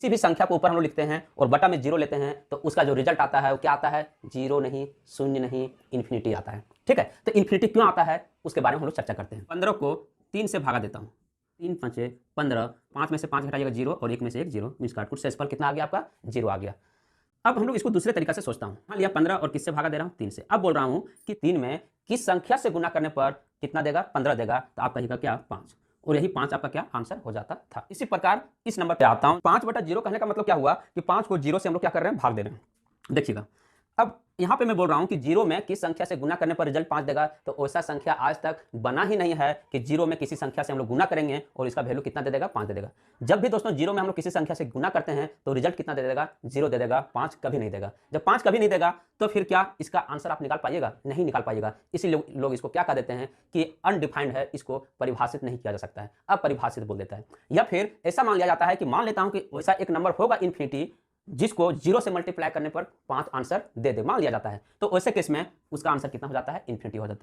किसी भी संख्या को ऊपर हम लोग लिखते हैं और बटा में 0 लेते हैं तो उसका जो रिजल्ट आता है वो क्या आता है, 0 नहीं, शून्य नहीं, इन्फिनिटी आता है। ठीक है, तो इन्फिनिटी क्यों आता है उसके बारे में हम लोग चर्चा करते हैं। 15 को 3 से भागा देता हूँ, 3 5 15, 5 में से 5 घटाइएगा 0 और 1 में से 1 0, मीन्स काटकुट शेषफल कितना आ गया आपका, 0 आ गया। अब हम लोग इसको दूसरे तरीका से सोचता हूँ, मान लिया 15 और किससे भागा दे रहा हूँ, 3 से। अब बोल रहा हूँ कि 3 में किस संख्या से गुना करने पर कितना देगा, 15 देगा, तो आप कहिएगा क्या, 5, और यही 5 आपका क्या आंसर हो जाता था। इसी प्रकार इस नंबर पे आता हूँ, 5/0 कहने का मतलब क्या हुआ कि 5 को 0 से हम लोग क्या कर रहे हैं, भाग दे रहे हैं। देखिएगा, अब यहाँ पे मैं बोल रहा हूँ कि 0 में किस संख्या से गुना करने पर रिजल्ट 5 देगा, तो ऐसा संख्या आज तक बना ही नहीं है कि 0 में किसी संख्या से हम लोग गुना करेंगे और इसका वैल्यू कितना दे देगा, 5 दे देगा। जब भी दोस्तों 0 में हम लोग किसी संख्या से गुना करते हैं तो रिजल्ट कितना दे देगा, 0 दे देगा, 5 कभी नहीं देगा। जब 5 कभी नहीं देगा तो फिर क्या इसका आंसर आप निकाल पाइएगा, नहीं निकाल पाइएगा। इसीलिए लोग इसको क्या कह देते हैं कि अनडिफाइंड है, इसको परिभाषित नहीं किया जा सकता है, अपरिभाषित बोल देता है। या फिर ऐसा मान लिया जाता है कि मान लेता हूं कि वैसा एक नंबर होगा इन्फिनिटी जिसको 0 से मल्टीप्लाई करने पर 5 आंसर दे दे, मान लिया जाता है, तो वैसे केस में उसका आंसर कितना हो जाता है, इन्फिनिटी हो जाता है।